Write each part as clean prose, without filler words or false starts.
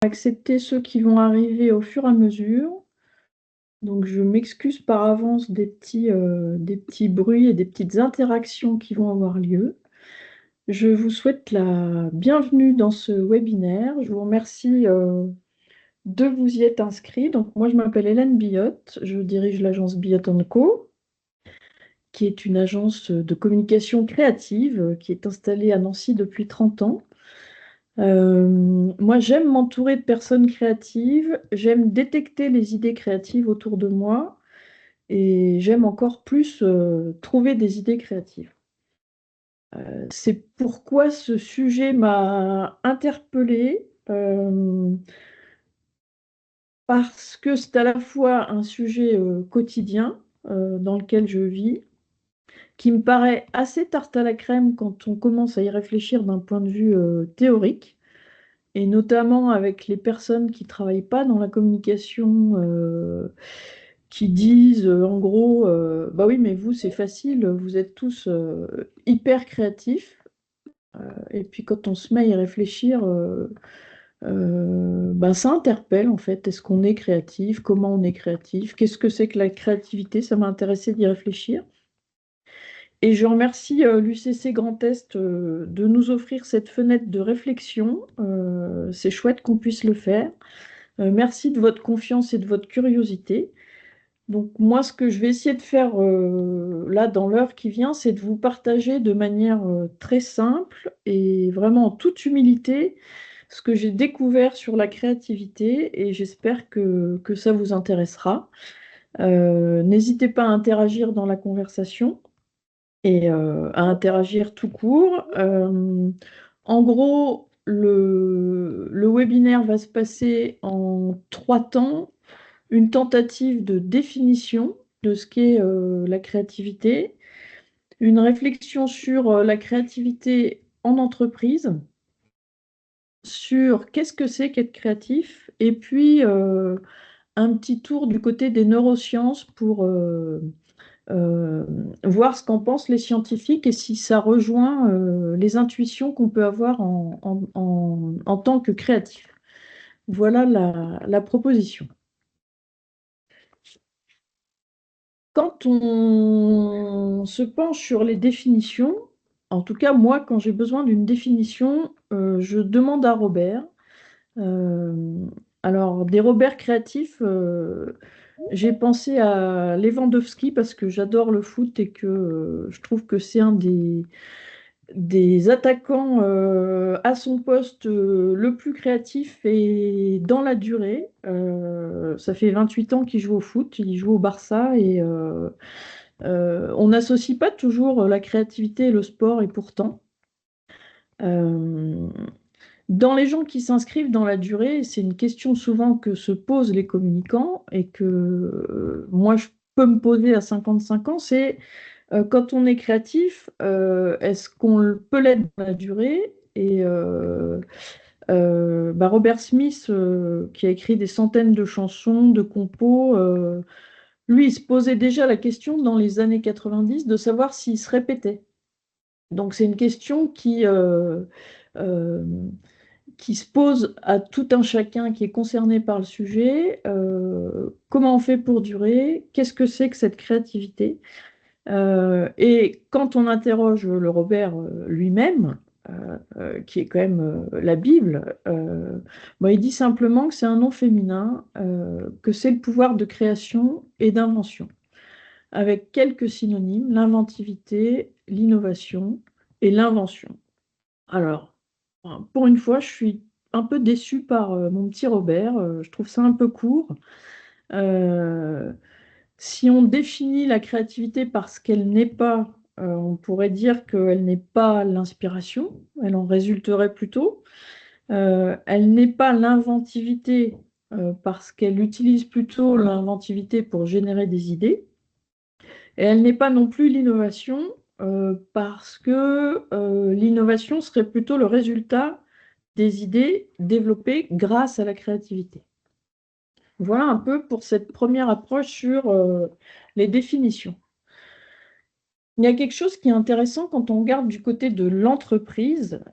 Accepter ceux qui vont arriver au fur et à mesure. Donc je m'excuse par avance des petits bruits et des petites interactions qui vont avoir lieu. Je vous souhaite la bienvenue dans ce webinaire. Je vous remercie de vous y être inscrit. Donc moi je m'appelle Hélène Billotte, je dirige l'agence Billotte & Co, qui est une agence de communication créative qui est installée à Nancy depuis 30 ans. Moi, j'aime m'entourer de personnes créatives, j'aime détecter les idées créatives autour de moi et j'aime encore plus trouver des idées créatives. C'est pourquoi ce sujet m'a interpellée, parce que c'est à la fois un sujet quotidien dans lequel je vis, qui me paraît assez tarte à la crème quand on commence à y réfléchir d'un point de vue théorique. Et notamment avec les personnes qui ne travaillent pas dans la communication, qui disent en gros, bah oui, mais vous, c'est facile, vous êtes tous hyper créatifs. Et puis quand on se met à y réfléchir, bah, ça interpelle en fait. Est-ce qu'on est créatif? Comment on est créatif? Qu'est-ce que c'est que la créativité? Ça m'a intéressé d'y réfléchir. Et je remercie l'UCC Grand Est de nous offrir cette fenêtre de réflexion. C'est chouette qu'on puisse le faire. Merci de votre confiance et de votre curiosité. Donc moi, ce que je vais essayer de faire là dans l'heure qui vient, c'est de vous partager de manière très simple et vraiment en toute humilité ce que j'ai découvert sur la créativité et j'espère que ça vous intéressera. N'hésitez pas à interagir dans la conversation et à interagir tout court. En gros, le webinaire va se passer en 3 temps. Une tentative de définition de ce qu'est la créativité, une réflexion sur la créativité en entreprise, sur qu'est-ce que c'est qu'être créatif, et puis un petit tour du côté des neurosciences pour euh, voir ce qu'en pensent les scientifiques et si ça rejoint les intuitions qu'on peut avoir en tant que créatif. Voilà la proposition. Quand on se penche sur les définitions, en tout cas moi, quand j'ai besoin d'une définition, je demande à Robert. Euh, alors, des Robert créatifs, j'ai pensé à Lewandowski parce que j'adore le foot et que je trouve que c'est un des attaquants à son poste le plus créatif et dans la durée. Ça fait 28 ans qu'il joue au foot, il joue au Barça et on n'associe pas toujours la créativité et le sport et pourtant. euh, Dans les gens qui s'inscrivent dans la durée, c'est une question souvent que se posent les communicants et que moi je peux me poser à 55 ans, c'est quand on est créatif, est-ce qu'on peut l'être dans la durée? Et bah, Robert Smith, qui a écrit des centaines de chansons, de compos, lui, il se posait déjà la question dans les années 90 de savoir s'il se répétait. Donc c'est une question euh, qui se pose à tout un chacun qui est concerné par le sujet. Comment on fait pour durer? Qu'est-ce que c'est que cette créativité? Et quand on interroge le Robert lui-même, qui est quand même la Bible, bon, il dit simplement que c'est un nom féminin, que c'est le pouvoir de création et d'invention, avec quelques synonymes, l'inventivité, l'innovation et l'invention. Alors, pour une fois, je suis un peu déçue par mon petit Robert, je trouve ça un peu court. Euh, Si on définit la créativité par ce qu'elle n'est pas, on pourrait dire qu'elle n'est pas l'inspiration, elle en résulterait plutôt. Elle n'est pas l'inventivité, parce qu'elle utilise plutôt l'inventivité pour générer des idées. Et elle n'est pas non plus l'innovation, parce que l'innovation serait plutôt le résultat des idées développées grâce à la créativité. Voilà un peu pour cette première approche sur les définitions. Il y a quelque chose qui est intéressant quand on regarde du côté de l'entreprise.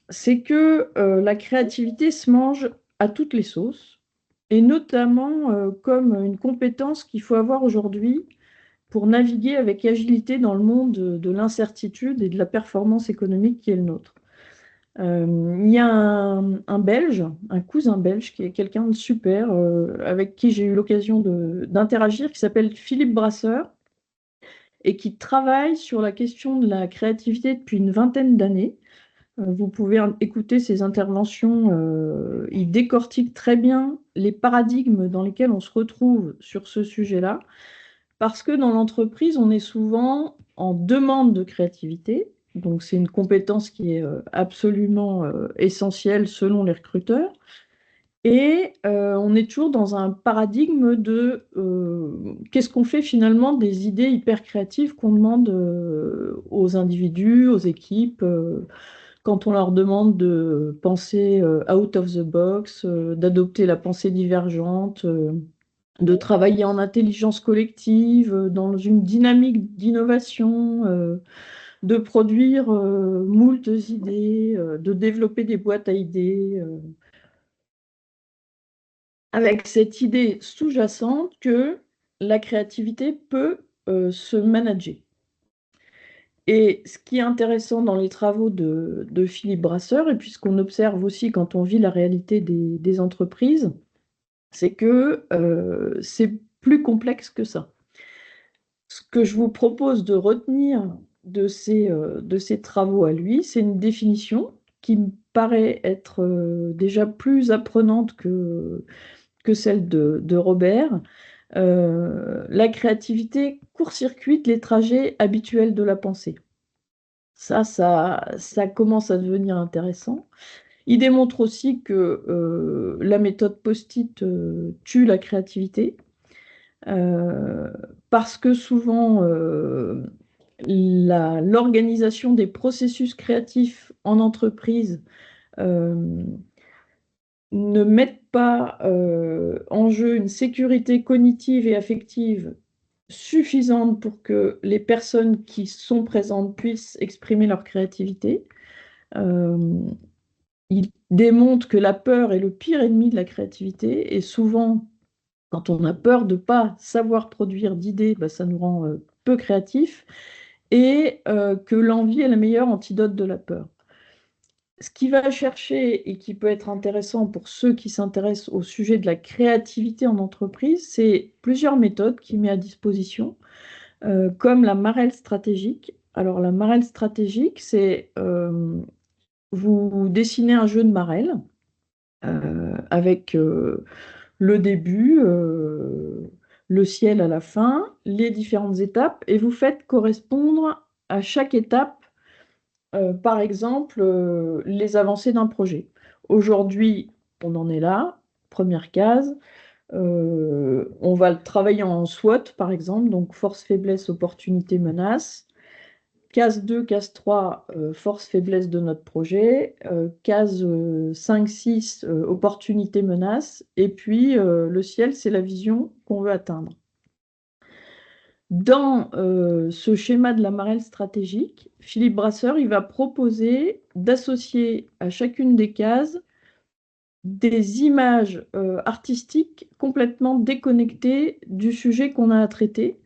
c'est que la créativité se mange à toutes les sauces, et notamment comme une compétence qu'il faut avoir aujourd'hui pour naviguer avec agilité dans le monde de l'incertitude et de la performance économique qui est le nôtre. Il y a un Belge, un cousin belge, qui est quelqu'un de super, avec qui j'ai eu l'occasion d'interagir, qui s'appelle Philippe Brasseur, et qui travaille sur la question de la créativité depuis une vingtaine d'années. Vous pouvez écouter ses interventions. Il décortique très bien les paradigmes dans lesquels on se retrouve sur ce sujet-là, parce que dans l'entreprise, on est souvent en demande de créativité. Donc, c'est une compétence qui est absolument essentielle selon les recruteurs. Et on est toujours dans un paradigme de qu'est-ce qu'on fait finalement des idées hyper créatives qu'on demande aux individus, aux équipes, quand on leur demande de penser out of the box, d'adopter la pensée divergente, de travailler en intelligence collective, dans une dynamique d'innovation, de produire moult idées, de développer des boîtes à idées, avec cette idée sous-jacente que la créativité peut se manager. Et ce qui est intéressant dans les travaux de Philippe Brasseur, et puis ce qu'on observe aussi quand on vit la réalité des entreprises, c'est que c'est plus complexe que ça. Ce que je vous propose de retenir de ces travaux à lui, c'est une définition qui me paraît être déjà plus apprenante que celle de Robert. La créativité court-circuite les trajets habituels de la pensée. Ça commence à devenir intéressant. Il démontre aussi que la méthode post-it tue la créativité, euh, parce que souvent, l'organisation des processus créatifs en entreprise euh, ne mettent pas en jeu une sécurité cognitive et affective suffisante pour que les personnes qui sont présentes puissent exprimer leur créativité. Euh, il démontre que la peur est le pire ennemi de la créativité, et souvent, quand on a peur de ne pas savoir produire d'idées, bah, ça nous rend peu créatifs, et que l'envie est le meilleur antidote de la peur. Ce qui va chercher et qui peut être intéressant pour ceux qui s'intéressent au sujet de la créativité en entreprise, c'est plusieurs méthodes qu'il met à disposition, comme la marelle stratégique. Alors la marelle stratégique, c'est vous dessinez un jeu de marelle avec le début, le ciel à la fin, les différentes étapes, et vous faites correspondre à chaque étape, par exemple, les avancées d'un projet. Aujourd'hui, on en est là, première case. On va le travailler en SWOT, par exemple, donc force, faiblesse, opportunité, menace. Case 2, case 3, force, faiblesse de notre projet. Case 5, 6, opportunité, menace. Et puis, le ciel, c'est la vision qu'on veut atteindre. Dans ce schéma de la marelle stratégique, Philippe Brasseur, il va proposer d'associer à chacune des cases des images artistiques complètement déconnectées du sujet qu'on a à traiter,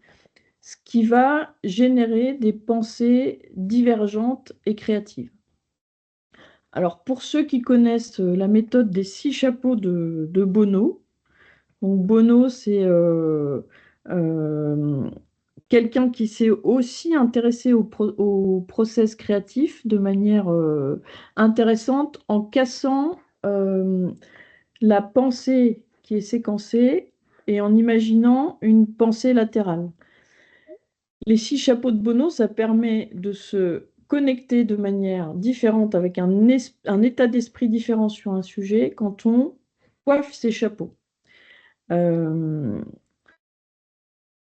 ce qui va générer des pensées divergentes et créatives. Alors, pour ceux qui connaissent la méthode des 6 chapeaux de Bono, donc Bono, c'est euh, quelqu'un qui s'est aussi intéressé au process créatif de manière intéressante, en cassant la pensée qui est séquencée et en imaginant une pensée latérale. Les 6 chapeaux de Bono, ça permet de se connecter de manière différente, avec un état d'esprit différent sur un sujet quand on coiffe ses chapeaux. Euh,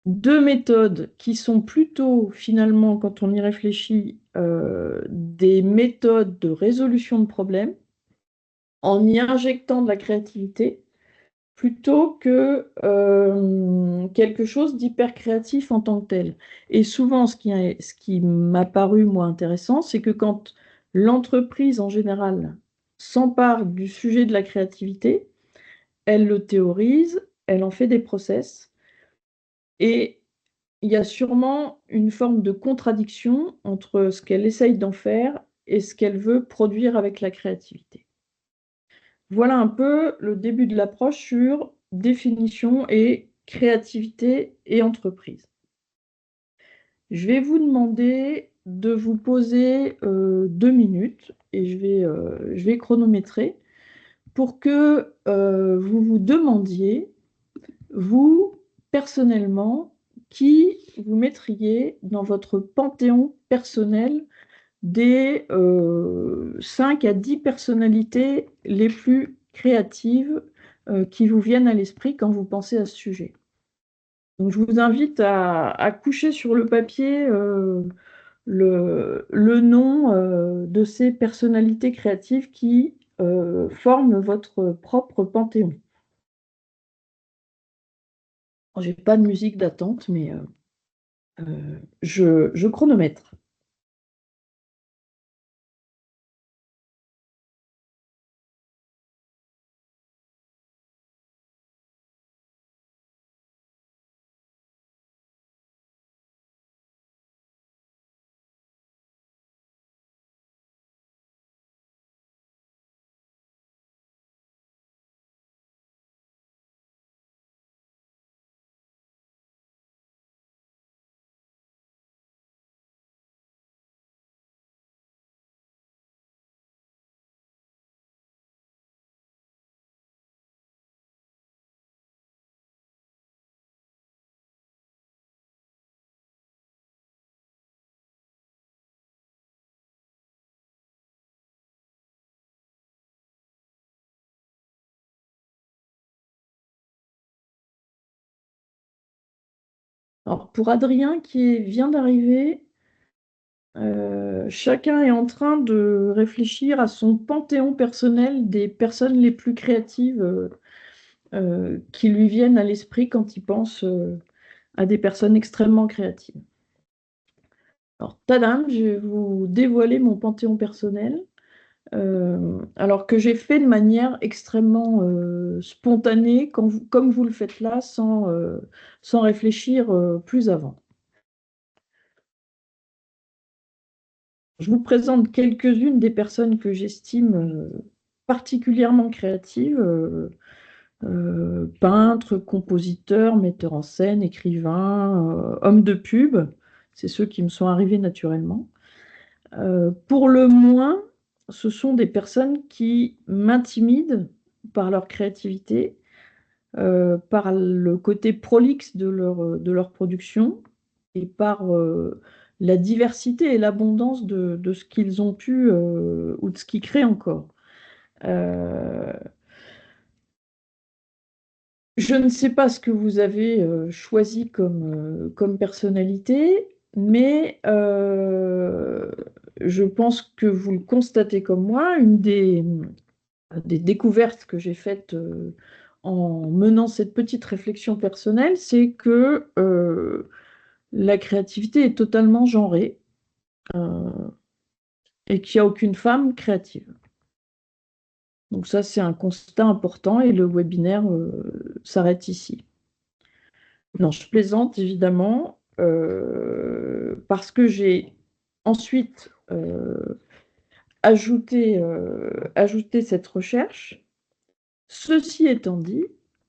Deux méthodes qui sont plutôt, finalement, quand on y réfléchit, des méthodes de résolution de problèmes en y injectant de la créativité, plutôt que quelque chose d'hyper créatif en tant que tel. Et souvent, ce qui m'a paru, moi, intéressant, c'est que quand L'entreprise, en général, s'empare du sujet de la créativité, elle le théorise, elle en fait des process, et il y a sûrement une forme de contradiction entre ce qu'elle essaye d'en faire et ce qu'elle veut produire avec la créativité. Voilà un peu le début de l'approche sur définition et créativité et entreprise. Je vais vous demander de vous poser 2 minutes et je vais chronométrer pour que vous vous demandiez, vous, personnellement, qui vous mettriez dans votre panthéon personnel des 5 à 10 personnalités les plus créatives qui vous viennent à l'esprit quand vous pensez à ce sujet. Donc, je vous invite à coucher sur le papier le nom de ces personnalités créatives qui forment votre propre panthéon. J'ai pas de musique d'attente, mais je chronomètre. Alors, pour Adrien qui vient d'arriver, chacun est en train de réfléchir à son panthéon personnel des personnes les plus créatives qui lui viennent à l'esprit quand il pense à des personnes extrêmement créatives. Alors, tadam, je vais vous dévoiler mon panthéon personnel, alors que j'ai fait de manière extrêmement spontanée, comme vous le faites là, sans réfléchir plus avant. Je vous présente quelques-unes des personnes que j'estime particulièrement créatives, peintres, compositeurs, metteurs en scène, écrivains, hommes de pub. C'est ceux qui me sont arrivés naturellement. Pour le moins, ce sont des personnes qui m'intimident par leur créativité, par le côté prolixe de leur production et par la diversité et l'abondance de ce qu'ils ont pu ou de ce qu'ils créent encore. Euh, je ne sais pas ce que vous avez choisi comme personnalité, mais je pense que vous le constatez comme moi. Une des découvertes que j'ai faites en menant cette petite réflexion personnelle, c'est que la créativité est totalement genrée euh, et qu'il n'y a aucune femme créative. Donc ça, c'est un constat important et le webinaire s'arrête ici. Non, je plaisante évidemment parce que j'ai ensuite ajouté cette recherche. Ceci étant dit,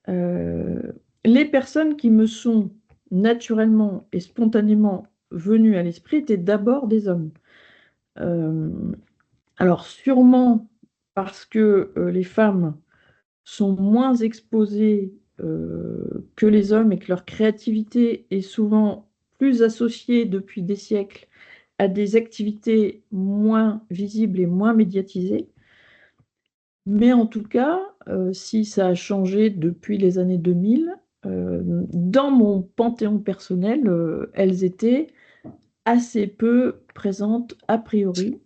euh, les personnes qui me sont naturellement et spontanément venues à l'esprit étaient d'abord des hommes. Euh, alors sûrement parce que les femmes sont moins exposées que les hommes et que leur créativité est souvent plus associée depuis des siècles à des activités moins visibles et moins médiatisées. Mais en tout cas, si ça a changé depuis les années 2000, dans mon panthéon personnel, elles étaient assez peu présentes a priori.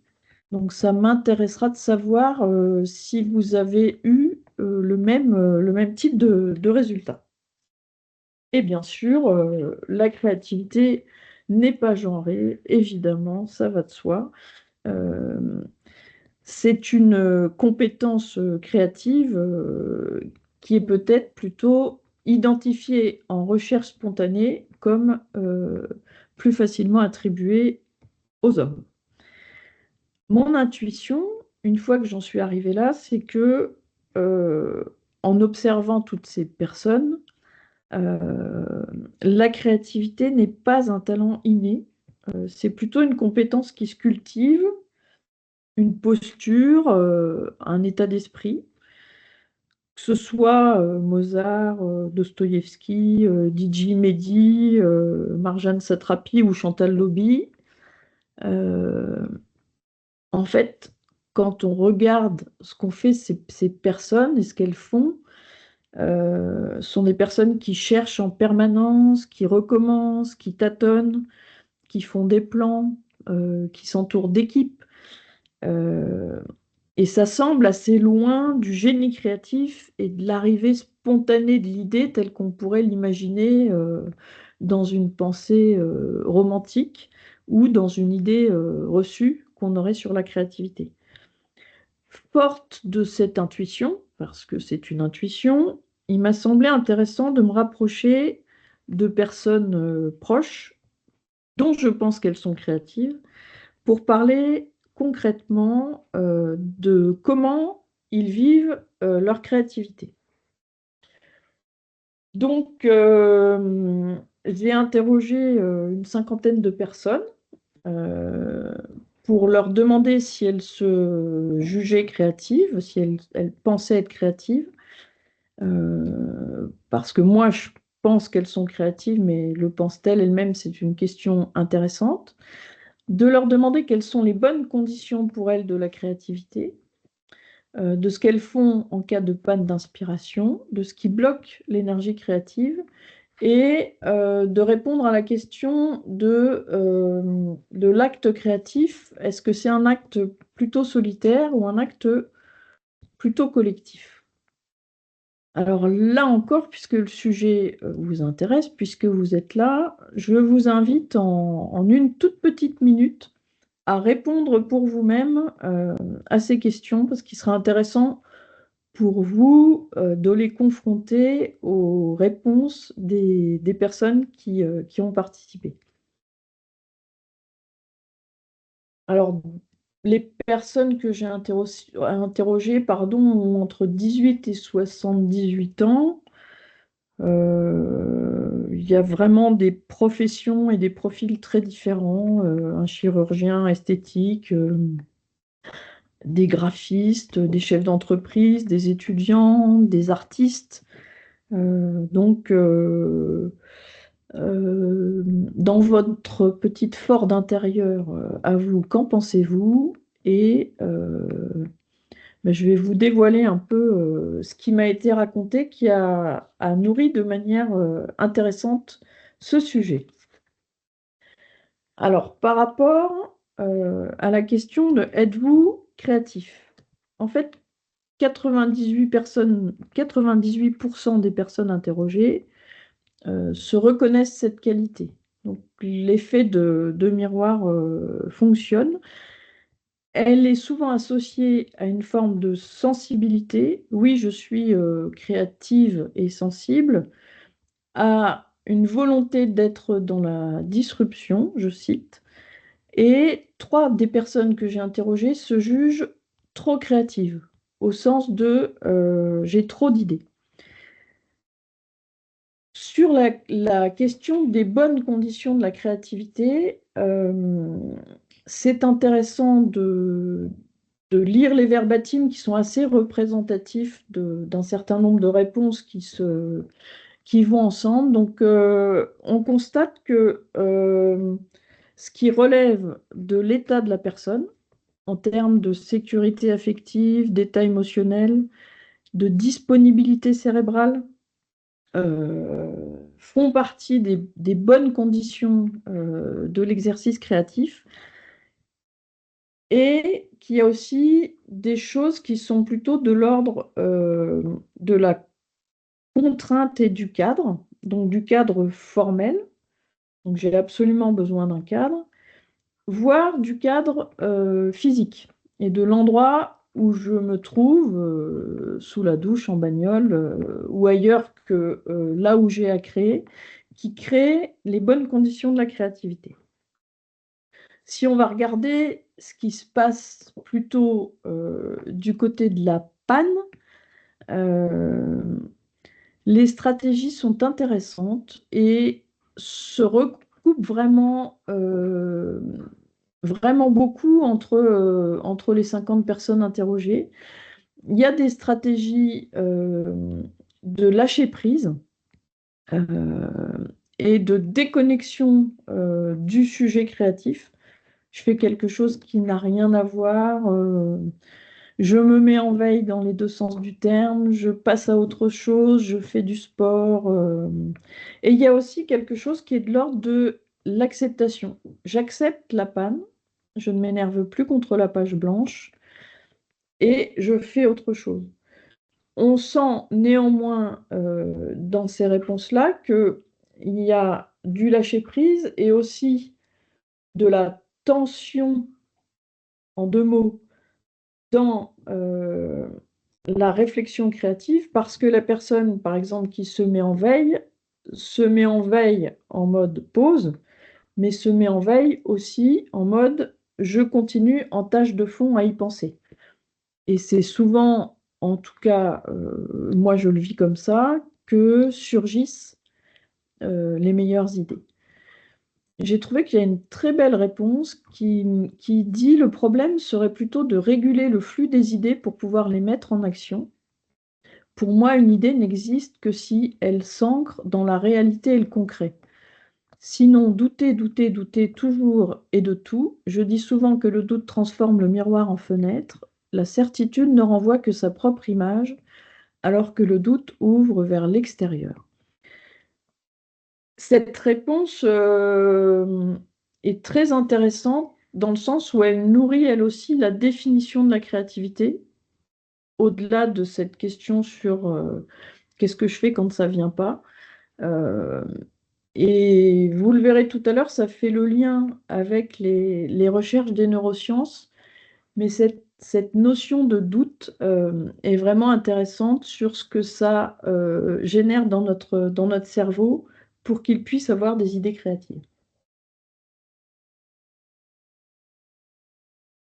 Donc ça m'intéressera de savoir si vous avez eu le même type de résultat. Et bien sûr, la créativité n'est pas genrée, évidemment, ça va de soi. Euh, c'est une compétence créative qui est peut-être plutôt identifiée en recherche spontanée comme plus facilement attribuée aux hommes. Mon intuition, une fois que j'en suis arrivée là, c'est que euh, en observant toutes ces personnes, euh, la créativité n'est pas un talent inné, c'est plutôt une compétence qui se cultive, une posture, un état d'esprit. Que ce soit Mozart, Dostoïevski, Didi Mehdi, Marjane Satrapi ou Chantal Lobby, euh, en fait, quand on regarde ce qu'ont fait ces personnes et ce qu'elles font, sont des personnes qui cherchent en permanence, qui recommencent, qui tâtonnent, qui font des plans, qui s'entourent d'équipes. Euh, et ça semble assez loin du génie créatif et de l'arrivée spontanée de l'idée telle qu'on pourrait l'imaginer dans une pensée romantique ou dans une idée reçue qu'on aurait sur la créativité. Forte de cette intuition, parce que c'est une intuition, il m'a semblé intéressant de me rapprocher de personnes proches dont je pense qu'elles sont créatives pour parler concrètement de comment ils vivent leur créativité. Donc, j'ai interrogé une cinquantaine de personnes euh, pour leur demander si elles se jugeaient créatives, si elles pensaient être créatives, parce que moi, je pense qu'elles sont créatives, mais le pensent-elles elles-mêmes, c'est une question intéressante. De leur demander quelles sont les bonnes conditions pour elles de la créativité, de ce qu'elles font en cas de panne d'inspiration, de ce qui bloque l'énergie créative, et de répondre à la question de l'acte créatif. Est-ce que c'est un acte plutôt solitaire ou un acte plutôt collectif? Alors là encore, puisque le sujet vous intéresse, puisque vous êtes là, je vous invite en une toute petite minute à répondre pour vous-même à ces questions, parce qu'il sera intéressant pour vous de les confronter aux réponses des personnes qui ont participé. Alors, les personnes que j'ai interrogées, pardon, ont entre 18 et 78 ans. Il y a vraiment des professions et des profils très différents. Un chirurgien esthétique, des graphistes, des chefs d'entreprise, des étudiants, des artistes. Dans votre petite Ford intérieure, à vous, qu'en pensez-vous? Et ben, je vais vous dévoiler un peu ce qui m'a été raconté, qui a nourri de manière intéressante ce sujet. Alors, par rapport à la question de êtes-vous créatif? En fait, 98% des personnes interrogées se reconnaissent cette qualité. Donc l'effet de miroir fonctionne. Elle est souvent associée à une forme de sensibilité. Oui, je suis créative et sensible, à une volonté d'être dans la disruption, je cite. Et 3 des personnes que j'ai interrogées se jugent trop créatives, au sens de j'ai trop d'idées. Sur la question des bonnes conditions de la créativité, c'est intéressant de lire les verbatims qui sont assez représentatifs d'un certain nombre de réponses qui vont ensemble. Donc, on constate que ce qui relève de l'état de la personne, en termes de sécurité affective, d'état émotionnel, de disponibilité cérébrale, font partie des bonnes conditions de l'exercice créatif, et qu'il y a aussi des choses qui sont plutôt de l'ordre de la contrainte et du cadre, donc du cadre formel, donc j'ai absolument besoin d'un cadre, voire du cadre physique. et de l'endroit où je me trouve, sous la douche, en bagnole, ou ailleurs que là où j'ai à créer, qui crée les bonnes conditions de la créativité. Si on va regarder ce qui se passe plutôt du côté de la panne, euh, les stratégies sont intéressantes et se recoupent vraiment, vraiment beaucoup entre les 50 personnes interrogées. Il y a des stratégies de lâcher prise euh, et de déconnexion du sujet créatif. Je fais quelque chose qui n'a rien à voir. Je me mets en veille dans les deux sens du terme. Je passe à autre chose. Je fais du sport. Et il y a aussi quelque chose qui est de l'ordre de l'acceptation. J'accepte la panne. Je ne m'énerve plus contre la page blanche. Et je fais autre chose. On sent néanmoins dans ces réponses-là qu'il y a du lâcher-prise et aussi de la tension, en deux mots, dans la réflexion créative, parce que la personne, par exemple, qui se met en veille en mode pause, mais se met en veille aussi en mode je continue en tâche de fond à y penser. Et c'est souvent, en tout cas, moi je le vis comme ça, que surgissent les meilleures idées. J'ai trouvé qu'il y a une très belle réponse qui dit le problème serait plutôt de réguler le flux des idées pour pouvoir les mettre en action. Pour moi, une idée n'existe que si elle s'ancre dans la réalité et le concret. Sinon, douter, douter, douter toujours et de tout. Je dis souvent que le doute transforme le miroir en fenêtre. La certitude ne renvoie que sa propre image, alors que le doute ouvre vers l'extérieur. Cette réponse est très intéressante dans le sens où elle nourrit elle aussi la définition de la créativité, au-delà de cette question sur qu'est-ce que je fais quand ça vient pas. Euh, et vous le verrez tout à l'heure, ça fait le lien avec les recherches des neurosciences, mais cette notion de doute est vraiment intéressante sur ce que ça génère dans notre cerveau pour qu'il puisse avoir des idées créatives.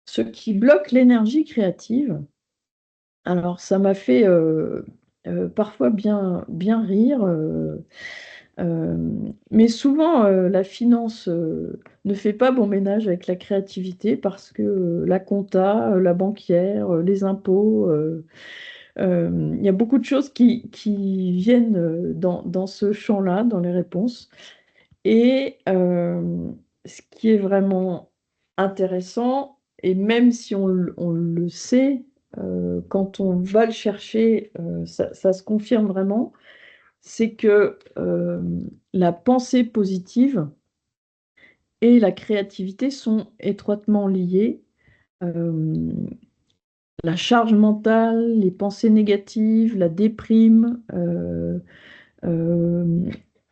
Ce qui bloque l'énergie créative, alors ça m'a fait parfois bien rire, euh, mais souvent la finance ne fait pas bon ménage avec la créativité parce que la compta, la banquière, les impôts, il y a beaucoup de choses qui viennent dans ce champ-là, dans les réponses. Et ce qui est vraiment intéressant, et même si on le sait, quand on va le chercher, ça se confirme vraiment, c'est que la pensée positive et la créativité sont étroitement liées. Euh, la charge mentale, les pensées négatives, la déprime, euh,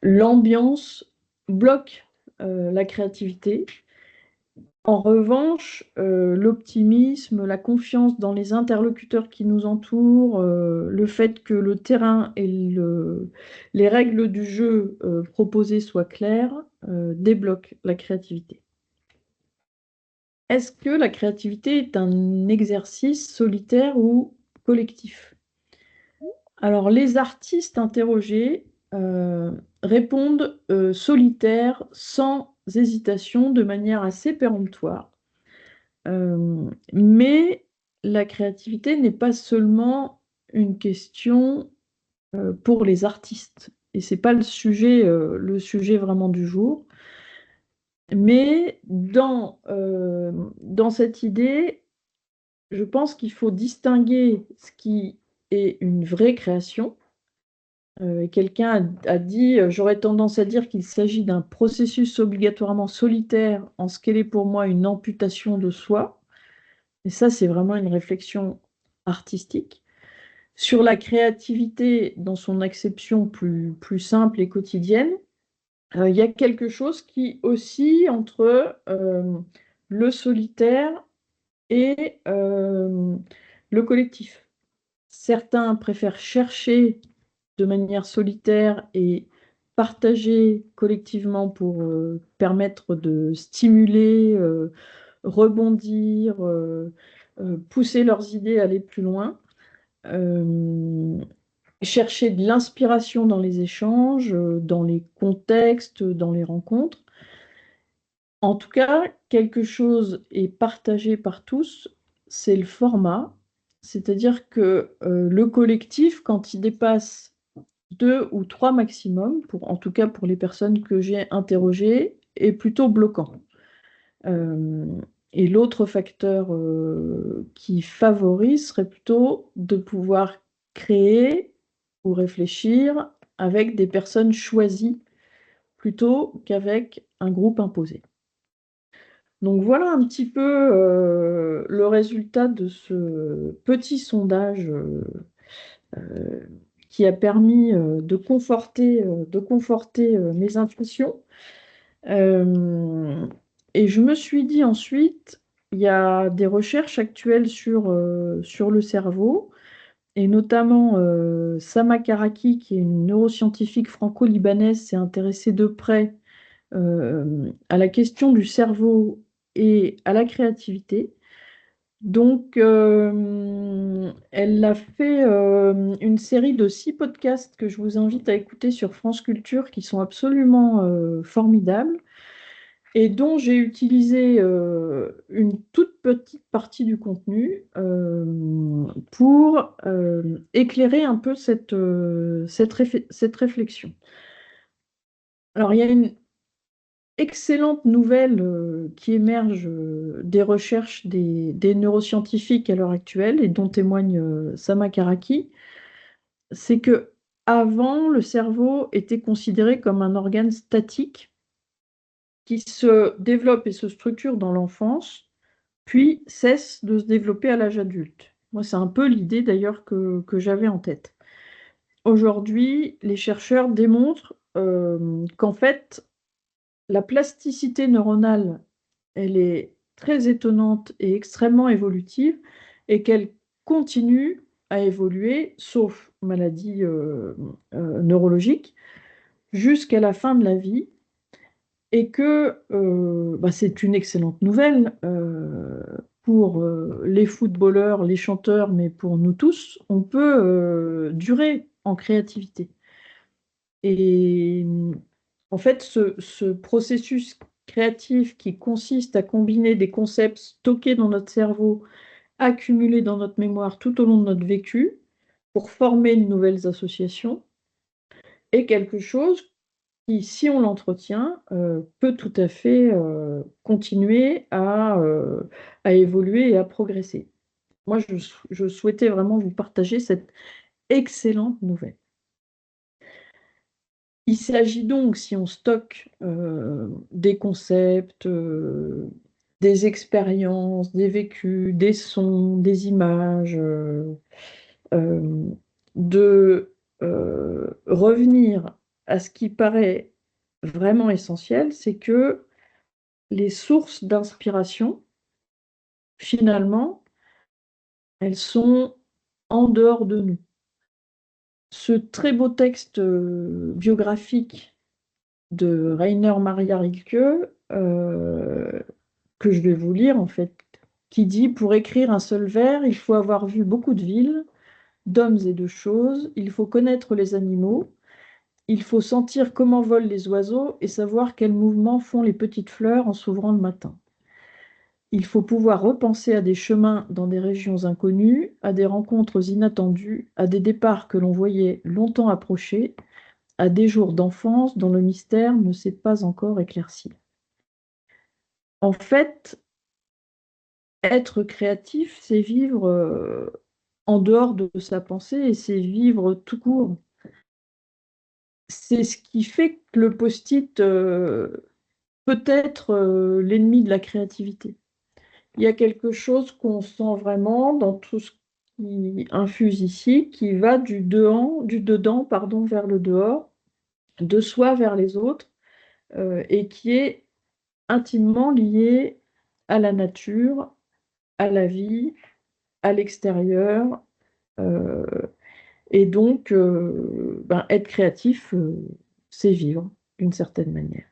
l'ambiance bloquent la créativité. En revanche, l'optimisme, la confiance dans les interlocuteurs qui nous entourent, le fait que le terrain et les règles du jeu proposées soient claires, débloquent la créativité. Est-ce que la créativité est un exercice solitaire ou collectif? Alors, les artistes interrogés répondent solitaire, sans hésitation, de manière assez péremptoire. Mais la créativité n'est pas seulement une question pour les artistes. Et c'est pas le sujet vraiment du jour. Mais dans cette idée, je pense qu'il faut distinguer ce qui est une vraie création. Quelqu'un a dit, j'aurais tendance à dire qu'il s'agit d'un processus obligatoirement solitaire en ce qu'elle est pour moi une amputation de soi. Et ça, c'est vraiment une réflexion artistique. Sur la créativité dans son acception plus simple et quotidienne, il y a quelque chose qui oscille entre le solitaire et le collectif. Certains préfèrent chercher de manière solitaire et partager collectivement pour permettre de stimuler, rebondir, pousser leurs idées à aller plus loin. Euh, Chercher de l'inspiration dans les échanges, dans les contextes, dans les rencontres. En tout cas, quelque chose est partagé par tous, c'est le format. C'est-à-dire que le collectif, quand il dépasse deux ou trois maximum, en tout cas pour les personnes que j'ai interrogées, est plutôt bloquant. Euh, et l'autre facteur qui favorise serait plutôt de pouvoir créer ou réfléchir avec des personnes choisies plutôt qu'avec un groupe imposé. Donc voilà un petit peu le résultat de ce petit sondage euh, qui a permis de conforter mes intuitions. Euh, et je me suis dit ensuite, il y a des recherches actuelles sur le cerveau, et notamment Sama Karaki, qui est une neuroscientifique franco-libanaise, s'est intéressée de près à la question du cerveau et à la créativité. Donc, elle a fait une série de 6 podcasts que je vous invite à écouter sur France Culture, qui sont absolument formidables et dont j'ai utilisé une toute petite partie du contenu pour éclairer un peu cette réflexion. Alors, il y a une excellente nouvelle qui émerge des recherches des neuroscientifiques à l'heure actuelle et dont témoigne Sama Karaki, c'est que avant, le cerveau était considéré comme un organe statique qui se développe et se structure dans l'enfance, puis cesse de se développer à l'âge adulte. Moi, c'est un peu l'idée d'ailleurs que j'avais en tête. Aujourd'hui, les chercheurs démontrent qu'en fait, la plasticité neuronale, elle est très étonnante et extrêmement évolutive et qu'elle continue à évoluer, sauf maladie neurologique, jusqu'à la fin de la vie et que bah, c'est une excellente nouvelle pour les footballeurs, les chanteurs, mais pour nous tous, on peut durer en créativité. Et en fait, ce processus créatif qui consiste à combiner des concepts stockés dans notre cerveau, accumulés dans notre mémoire tout au long de notre vécu, pour former de nouvelles associations, est quelque chose qui, si on l'entretient, peut tout à fait continuer à évoluer et à progresser. Moi, je souhaitais vraiment vous partager cette excellente nouvelle. Il s'agit donc, si on stocke des concepts, des expériences, des vécus, des sons, des images, euh, de revenir à ce qui paraît vraiment essentiel, c'est que les sources d'inspiration, finalement, elles sont en dehors de nous. Ce très beau texte biographique de Rainer Maria Rilke, euh, que je vais vous lire en fait, qui dit: Pour écrire un seul vers, il faut avoir vu beaucoup de villes, d'hommes et de choses, il faut connaître les animaux, il faut sentir comment volent les oiseaux et savoir quels mouvements font les petites fleurs en s'ouvrant le matin. Il faut pouvoir repenser à des chemins dans des régions inconnues, à des rencontres inattendues, à des départs que l'on voyait longtemps approcher, à des jours d'enfance dont le mystère ne s'est pas encore éclairci. En fait, être créatif, c'est vivre en dehors de sa pensée et c'est vivre tout court. C'est ce qui fait que le post-it peut être l'ennemi de la créativité. Il y a quelque chose qu'on sent vraiment dans tout ce qui infuse ici, qui va du dedans, pardon, vers le dehors, de soi vers les autres, et qui est intimement lié à la nature, à la vie, à l'extérieur. euh, et donc, être créatif, c'est vivre d'une certaine manière.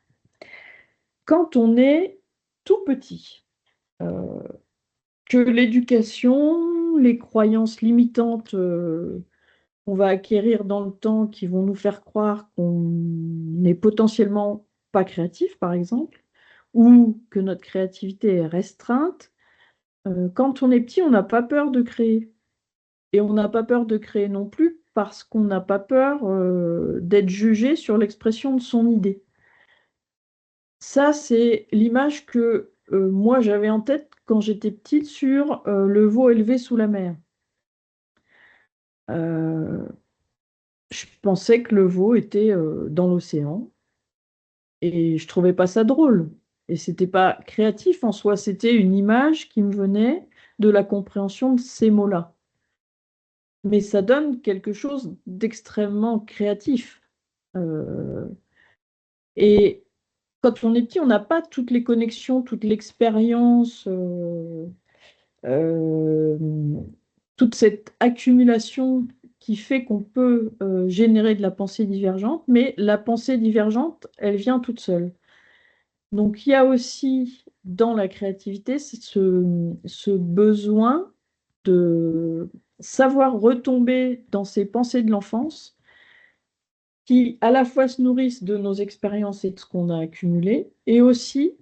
Quand on est tout petit, euh, que l'éducation, les croyances limitantes qu'on va acquérir dans le temps, qui vont nous faire croire qu'on n'est potentiellement pas créatif, par exemple, ou que notre créativité est restreinte, quand on est petit, on n'a pas peur de créer. Et on n'a pas peur de créer non plus parce qu'on n'a pas peur d'être jugé sur l'expression de son idée. Ça, c'est l'image que moi j'avais en tête quand j'étais petite sur le veau élevé sous la mer. Euh, je pensais que le veau était dans l'océan et je trouvais pas ça drôle. Et c'était pas créatif en soi, c'était une image qui me venait de la compréhension de ces mots-là. Mais ça donne quelque chose d'extrêmement créatif. Euh, et quand on est petit, on n'a pas toutes les connexions, toute l'expérience, euh, toute cette accumulation qui fait qu'on peut générer de la pensée divergente, mais la pensée divergente, elle vient toute seule. Donc il y a aussi dans la créativité ce besoin de savoir retomber dans ces pensées de l'enfance qui à la fois se nourrissent de nos expériences et de ce qu'on a accumulé, et aussi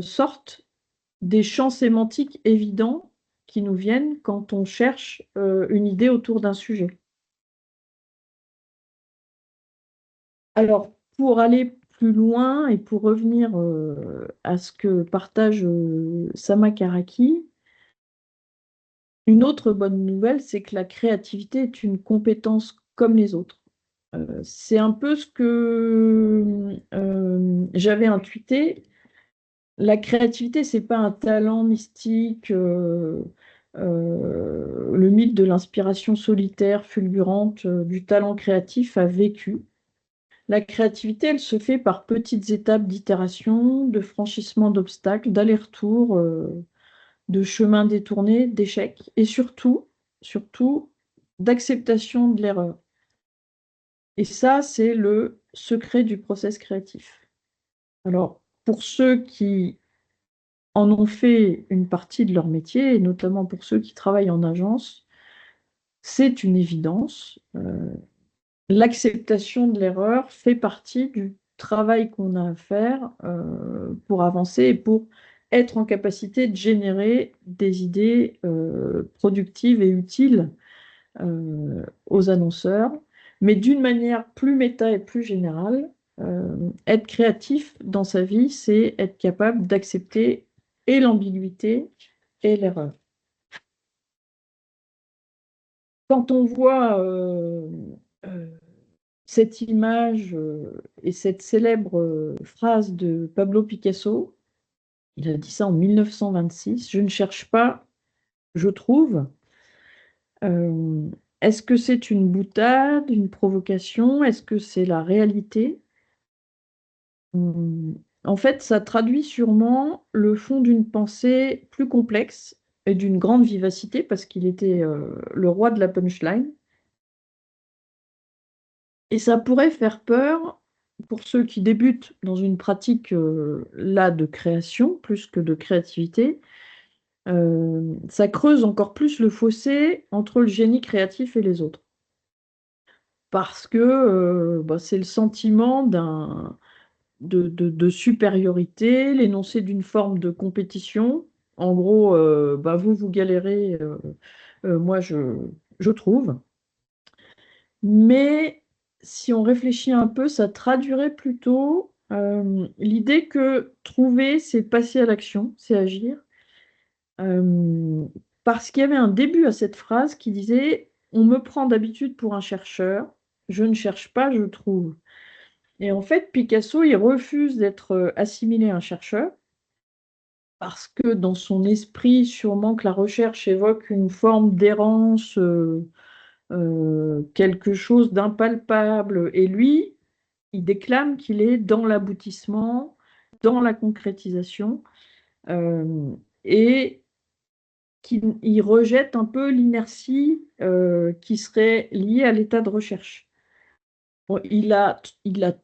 sortent des champs sémantiques évidents qui nous viennent quand on cherche une idée autour d'un sujet. Alors, pour aller plus loin et pour revenir à ce que partage Sama Karaki, une autre bonne nouvelle, c'est que la créativité est une compétence comme les autres. C'est un peu ce que j'avais intuité. La créativité, c'est pas un talent mystique, le mythe de l'inspiration solitaire, fulgurante, du talent créatif a vécu. La créativité, elle se fait par petites étapes d'itération, de franchissement d'obstacles, d'aller-retour, de chemins détournés, d'échecs, et surtout, d'acceptation de l'erreur. Et ça, c'est le secret du process créatif. Alors, pour ceux qui en ont fait une partie de leur métier, et notamment pour ceux qui travaillent en agence, c'est une évidence. L'acceptation de l'erreur fait partie du travail qu'on a à faire pour avancer et pour être en capacité de générer des idées productives et utiles aux annonceurs. Mais d'une manière plus méta et plus générale, être créatif dans sa vie, c'est être capable d'accepter et l'ambiguïté et l'erreur. Quand on voit euh, cette image et cette célèbre phrase de Pablo Picasso, il a dit ça en 1926, je ne cherche pas, je trouve. Euh, Est-ce que c'est une boutade, une provocation? Est-ce que c'est la réalité? Hum, En fait, ça traduit sûrement le fond d'une pensée plus complexe et d'une grande vivacité, parce qu'il était le roi de la punchline. Et ça pourrait faire peur pour ceux qui débutent dans une pratique là de création, plus que de créativité. Ça creuse encore plus le fossé entre le génie créatif et les autres. Parce que c'est le sentiment de supériorité, l'énoncé d'une forme de compétition. En gros, vous galérez, moi je trouve. Mais si on réfléchit un peu, ça traduirait plutôt l'idée que trouver, c'est passer à l'action, c'est agir. Euh, Parce qu'il y avait un début à cette phrase qui disait, on me prend d'habitude pour un chercheur, je ne cherche pas, je trouve. Et en fait, Picasso, il refuse d'être assimilé à un chercheur parce que dans son esprit, sûrement que la recherche évoque une forme d'errance, quelque chose d'impalpable. Et lui, il déclame qu'il est dans l'aboutissement, dans la concrétisation. Euh, et qu'il rejette un peu l'inertie qui serait liée à l'état de recherche. Bon, il a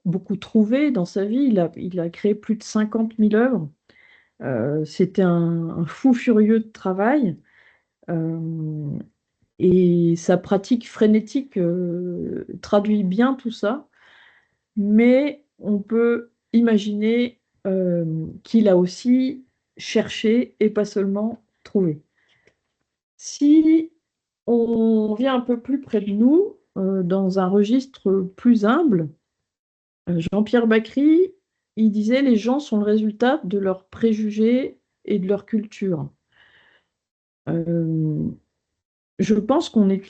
beaucoup trouvé dans sa vie, il a créé plus de 50 000 œuvres. C'était un fou furieux de travail. Euh, et sa pratique frénétique traduit bien tout ça. Mais on peut imaginer qu'il a aussi cherché et pas seulement trouvé. Si on vient un peu plus près de nous, dans un registre plus humble, Jean-Pierre Bacry, il disait les gens sont le résultat de leurs préjugés et de leur culture. Euh, je pense on est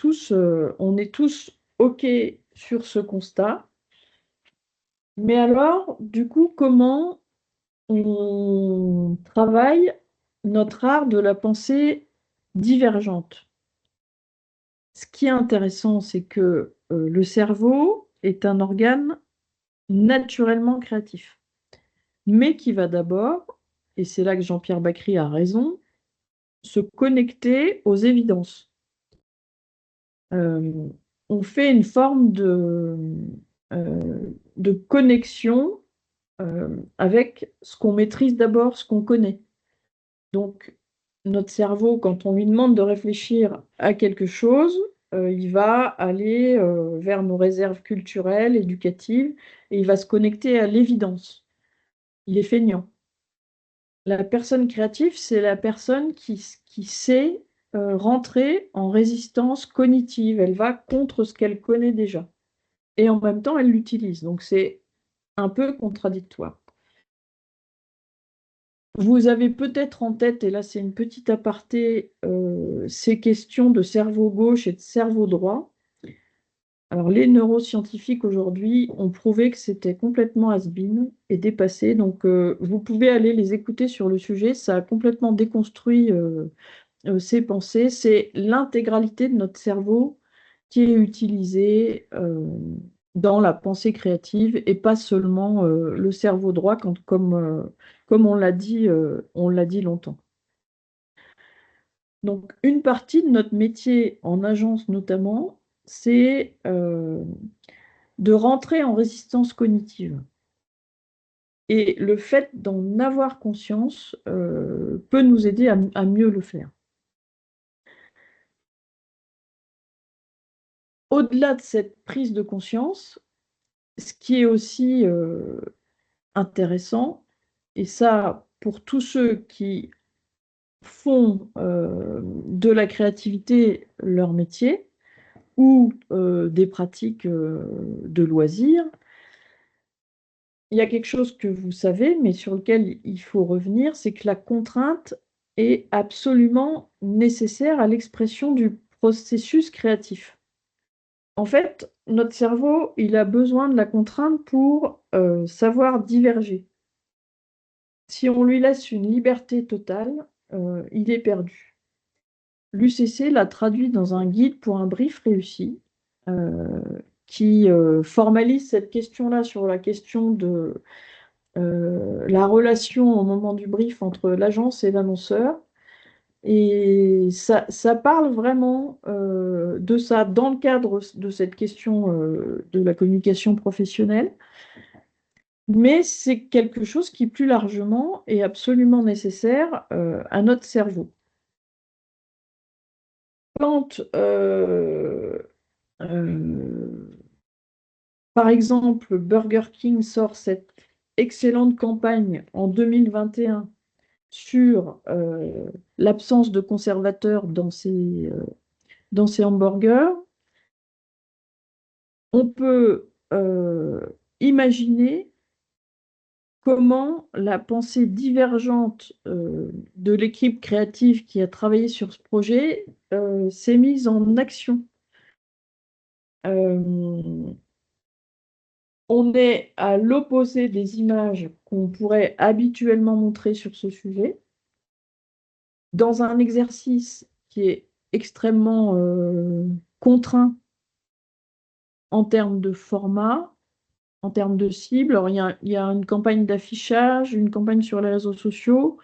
tous OK sur ce constat. Mais alors, du coup, comment on travaille notre art de la pensée divergente? Ce qui est intéressant, c'est que le cerveau est un organe naturellement créatif, mais qui va d'abord, et c'est là que Jean-Pierre Bacry a raison, se connecter aux évidences. Euh, on fait une forme de connexion avec ce qu'on maîtrise d'abord, ce qu'on connaît. Donc, notre cerveau, quand on lui demande de réfléchir à quelque chose, il va aller vers nos réserves culturelles, éducatives, et il va se connecter à l'évidence. Il est feignant. La personne créative, c'est la personne qui sait rentrer en résistance cognitive. Elle va contre ce qu'elle connaît déjà. Et en même temps, elle l'utilise. Donc, c'est un peu contradictoire. Vous avez peut-être en tête, et là c'est une petite aparté, ces questions de cerveau gauche et de cerveau droit. Alors les neuroscientifiques aujourd'hui ont prouvé que c'était complètement has-been et dépassé, donc vous pouvez aller les écouter sur le sujet, ça a complètement déconstruit ces pensées. C'est l'intégralité de notre cerveau qui est utilisée dans la pensée créative et pas seulement le cerveau droit, comme on l'a dit longtemps. Donc, une partie de notre métier en agence notamment, c'est de rentrer en résistance cognitive. Et le fait d'en avoir conscience peut nous aider à mieux le faire. Au-delà de cette prise de conscience, ce qui est aussi intéressant, et ça pour tous ceux qui font de la créativité leur métier ou des pratiques de loisirs, il y a quelque chose que vous savez, mais sur lequel il faut revenir, c'est que la contrainte est absolument nécessaire à l'expression du processus créatif. En fait, notre cerveau, il a besoin de la contrainte pour savoir diverger. Si on lui laisse une liberté totale, il est perdu. L'UCC l'a traduit dans un guide pour un brief réussi euh, qui formalise cette question-là sur la question de la relation au moment du brief entre l'agence et l'annonceur. Et ça parle vraiment de ça dans le cadre de cette question de la communication professionnelle. Mais c'est quelque chose qui, plus largement, est absolument nécessaire à notre cerveau. Quand, euh, par exemple, Burger King sort cette excellente campagne en 2021 sur l'absence de conservateurs dans ses hamburgers, on peut imaginer comment la pensée divergente de l'équipe créative qui a travaillé sur ce projet s'est mise en action. Euh, on est à l'opposé des images qu'on pourrait habituellement montrer sur ce sujet, dans un exercice qui est extrêmement contraint en termes de format, en termes de cible. Alors, il y a une campagne d'affichage, une campagne sur les réseaux sociaux,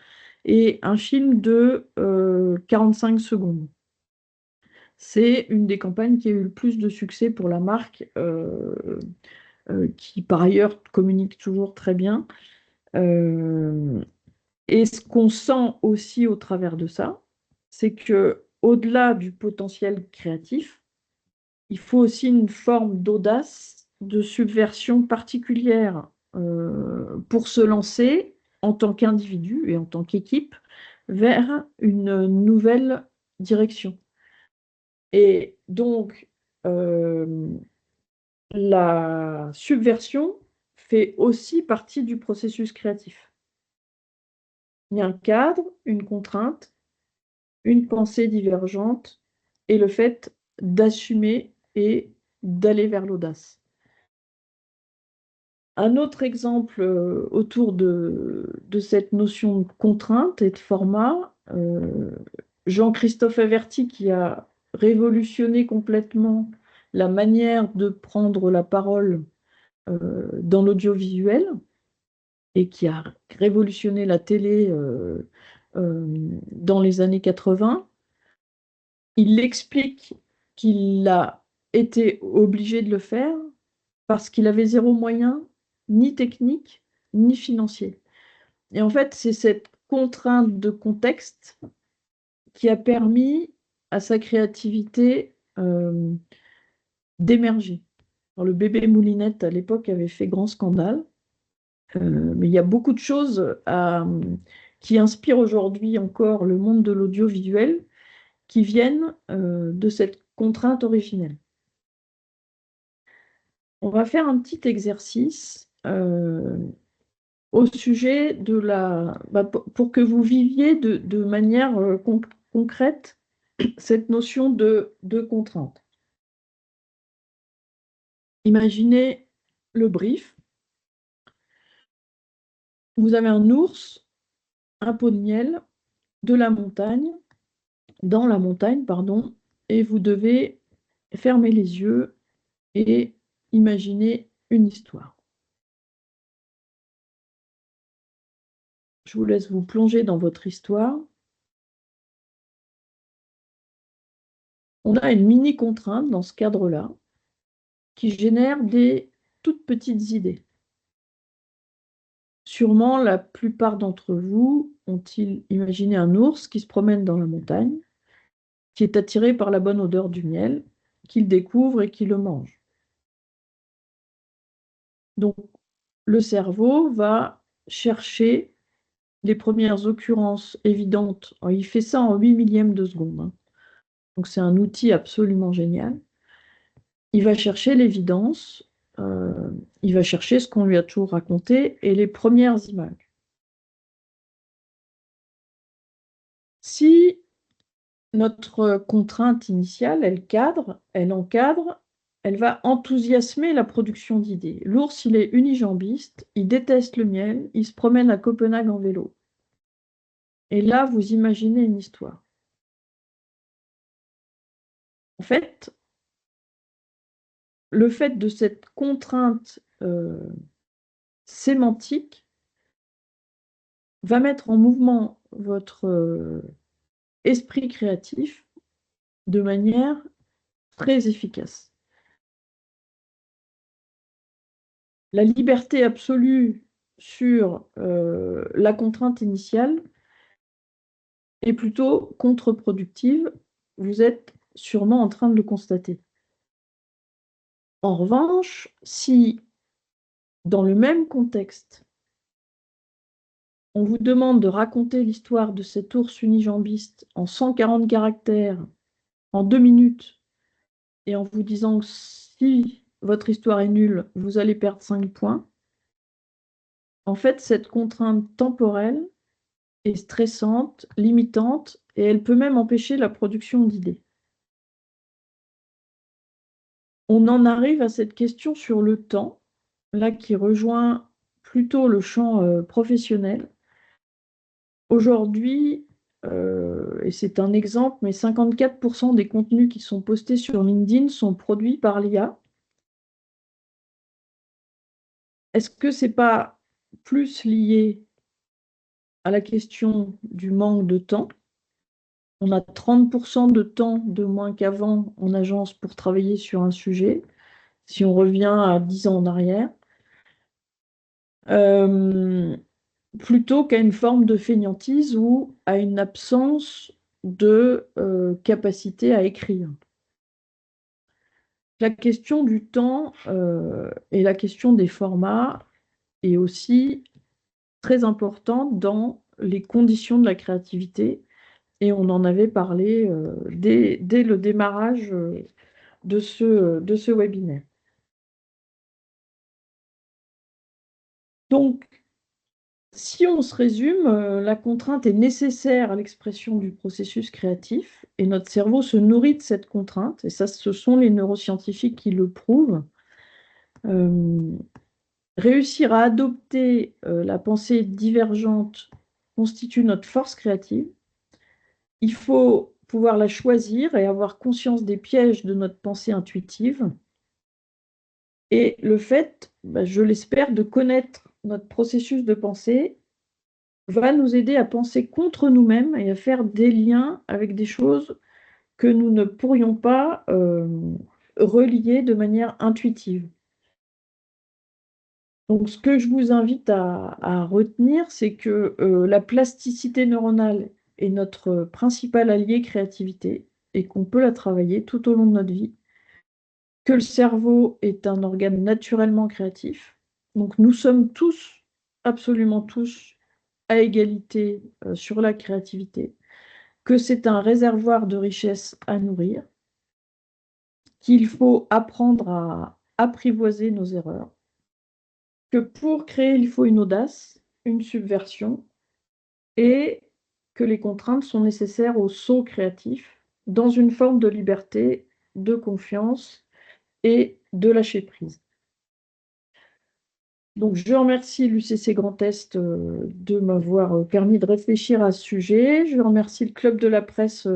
et un film de 45 secondes. C'est une des campagnes qui a eu le plus de succès pour la marque, qui par ailleurs communique toujours très bien. Euh, et ce qu'on sent aussi au travers de ça, c'est que au-delà du potentiel créatif, il faut aussi une forme d'audace, de subversion particulière pour se lancer en tant qu'individu et en tant qu'équipe vers une nouvelle direction. Et donc, euh, la subversion fait aussi partie du processus créatif. Il y a un cadre, une contrainte, une pensée divergente et le fait d'assumer et d'aller vers l'audace. Un autre exemple autour de cette notion de contrainte et de format, Jean-Christophe Averty, qui a révolutionné complètement la manière de prendre la parole dans l'audiovisuel et qui a révolutionné la télé dans les années 80, il explique qu'il a été obligé de le faire parce qu'il avait zéro moyen, ni technique, ni financier. Et en fait, c'est cette contrainte de contexte qui a permis à sa créativité d'émerger. Alors, le bébé Moulinette, à l'époque, avait fait grand scandale, mais il y a beaucoup de choses qui inspirent aujourd'hui encore le monde de l'audiovisuel qui viennent de cette contrainte originelle. On va faire un petit exercice au sujet de pour que vous viviez de manière concrète cette notion de contrainte. Imaginez le brief. Vous avez un ours, un pot de miel, de la montagne, dans la montagne, pardon, et vous devez fermer les yeux et imaginer une histoire. Je vous laisse vous plonger dans votre histoire. On a une mini contrainte dans ce cadre-là qui génère des toutes petites idées. Sûrement, la plupart d'entre vous ont-ils imaginé un ours qui se promène dans la montagne, qui est attiré par la bonne odeur du miel, qu'il découvre et qui le mange. Donc, le cerveau va chercher les premières occurrences évidentes. Alors, il fait ça en 8 millièmes de seconde, hein. Donc, c'est un outil absolument génial. Il va chercher l'évidence, euh, il va chercher ce qu'on lui a toujours raconté et les premières images. Si notre contrainte initiale, elle encadre, elle va enthousiasmer la production d'idées. L'ours, il est unijambiste, il déteste le miel, il se promène à Copenhague en vélo. Et là, vous imaginez une histoire. En fait, le fait de cette contrainte sémantique va mettre en mouvement votre esprit créatif de manière très efficace. La liberté absolue sur la contrainte initiale est plutôt contre-productive. Vous êtes sûrement en train de le constater. En revanche, si dans le même contexte, on vous demande de raconter l'histoire de cet ours unijambiste en 140 caractères, en 2 minutes, et en vous disant que si votre histoire est nulle, vous allez perdre 5 points, en fait, cette contrainte temporelle est stressante, limitante, et elle peut même empêcher la production d'idées. On en arrive à cette question sur le temps, là qui rejoint plutôt le champ professionnel. Aujourd'hui, et c'est un exemple, mais 54% des contenus qui sont postés sur LinkedIn sont produits par l'IA. Est-ce que c'est pas plus lié à la question du manque de temps. On a 30% de temps de moins qu'avant en agence pour travailler sur un sujet, si on revient à 10 ans en arrière, euh, plutôt qu'à une forme de fainéantise ou à une absence de capacité à écrire. La question du temps et la question des formats est aussi très importante dans les conditions de la créativité. Et on en avait parlé dès le démarrage de ce webinaire. Donc, si on se résume, la contrainte est nécessaire à l'expression du processus créatif et notre cerveau se nourrit de cette contrainte. Et ça, ce sont les neuroscientifiques qui le prouvent. Euh, Réussir à adopter la pensée divergente constitue notre force créative. Il faut pouvoir la choisir et avoir conscience des pièges de notre pensée intuitive. Et le fait, je l'espère, de connaître notre processus de pensée va nous aider à penser contre nous-mêmes et à faire des liens avec des choses que nous ne pourrions pas relier de manière intuitive. Donc, ce que je vous invite à retenir, c'est que la plasticité neuronale est notre principal allié créativité et qu'on peut la travailler tout au long de notre vie, que le cerveau est un organe naturellement créatif. Donc, nous sommes tous, absolument tous, à égalité sur la créativité, que c'est un réservoir de richesse à nourrir, qu'il faut apprendre à apprivoiser nos erreurs, que pour créer, il faut une audace, une subversion, et que les contraintes sont nécessaires au saut créatif dans une forme de liberté, de confiance et de lâcher prise. Donc, je remercie l'UCC Grand Est de m'avoir permis de réfléchir à ce sujet. Je remercie le Club de la Presse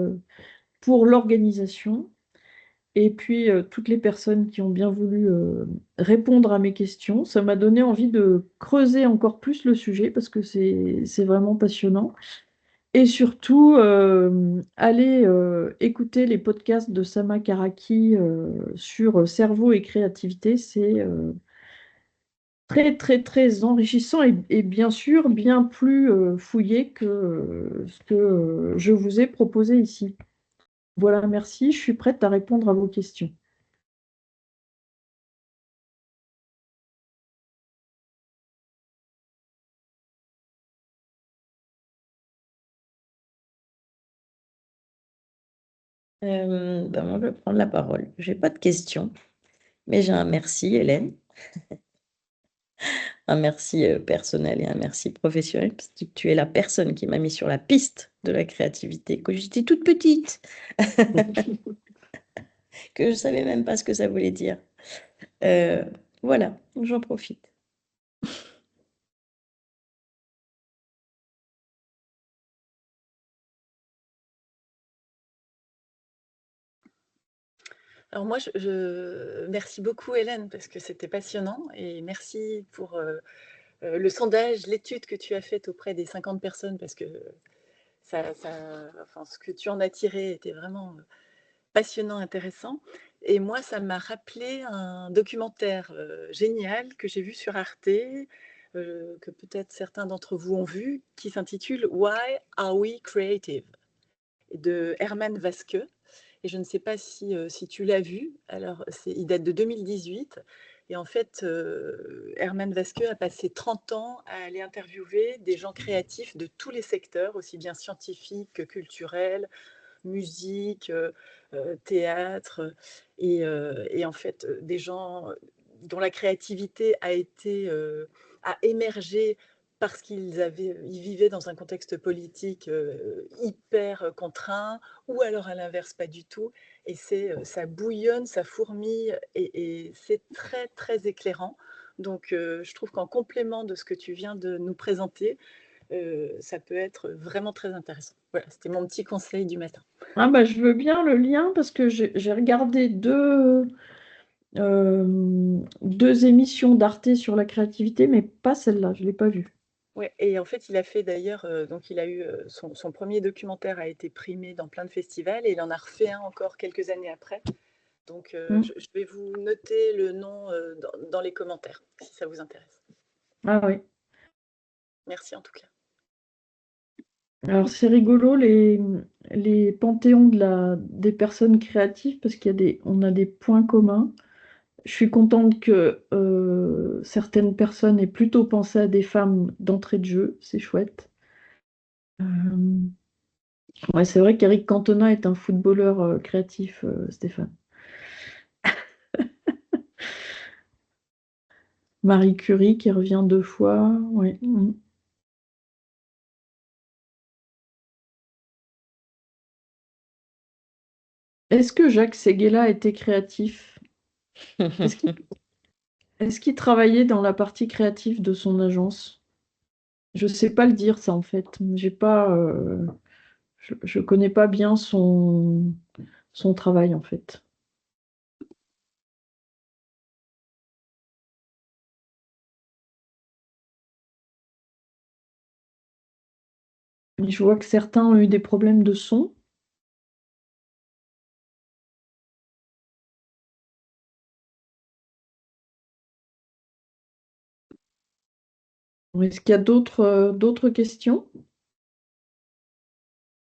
pour l'organisation. Et puis, toutes les personnes qui ont bien voulu répondre à mes questions. Ça m'a donné envie de creuser encore plus le sujet parce que c'est vraiment passionnant. Et surtout, allez écouter les podcasts de Sama Karaki sur cerveau et créativité. C'est très, très, très enrichissant et bien sûr bien plus fouillé que ce que je vous ai proposé ici. Voilà, merci. Je suis prête à répondre à vos questions. Moi, je vais prendre la parole. Je n'ai pas de questions, mais j'ai un merci, Hélène. Un merci personnel et un merci professionnel, parce que tu es la personne qui m'a mis sur la piste de la créativité quand j'étais toute petite, que je ne savais même pas ce que ça voulait dire. Euh, voilà, j'en profite. Alors moi, merci beaucoup Hélène parce que c'était passionnant et merci pour le sondage, l'étude que tu as faite auprès des 50 personnes parce que enfin, ce que tu en as tiré était vraiment passionnant, intéressant. Et moi, ça m'a rappelé un documentaire génial que j'ai vu sur Arte, que peut-être certains d'entre vous ont vu, qui s'intitule Why Are We Creative de Herman Vasque. Et je ne sais pas si tu l'as vu. Alors, il date de 2018. Et en fait, Herman Vasque a passé 30 ans à aller interviewer des gens créatifs de tous les secteurs, aussi bien scientifiques que culturels, musique, théâtre. Et en fait, des gens dont la créativité a émergé parce ils vivaient dans un contexte politique hyper contraint, ou alors à l'inverse pas du tout. Et ça bouillonne, ça fourmille, et c'est très très éclairant. Donc je trouve qu'en complément de ce que tu viens de nous présenter, ça peut être vraiment très intéressant. Voilà, c'était mon petit conseil du matin. Ah je veux bien le lien parce que j'ai regardé deux émissions d'Arte sur la créativité, mais pas celle-là, je ne l'ai pas vue. Ouais, et en fait, il a fait d'ailleurs, donc il a eu, son 1er documentaire a été primé dans plein de festivals et il en a refait un encore quelques années après. Donc Mm. je vais vous noter le nom, dans les commentaires, si ça vous intéresse. Ah oui. Merci en tout cas. Alors c'est rigolo les panthéons des personnes créatives parce on a des points communs. Je suis contente que certaines personnes aient plutôt pensé à des femmes d'entrée de jeu, c'est chouette. Euh, ouais, c'est vrai qu'Éric Cantona est un footballeur créatif, Stéphane. Marie Curie qui revient 2 fois, ouais. Mm. Est-ce que Jacques Séguéla était créatif? Est-ce qu'il est-ce qu'il travaillait dans la partie créative de son agence? Je sais pas le dire ça en fait. J'ai pas, je connais pas bien son travail en fait. Et je vois que certains ont eu des problèmes de son. Est-ce qu'il y a d'autres questions?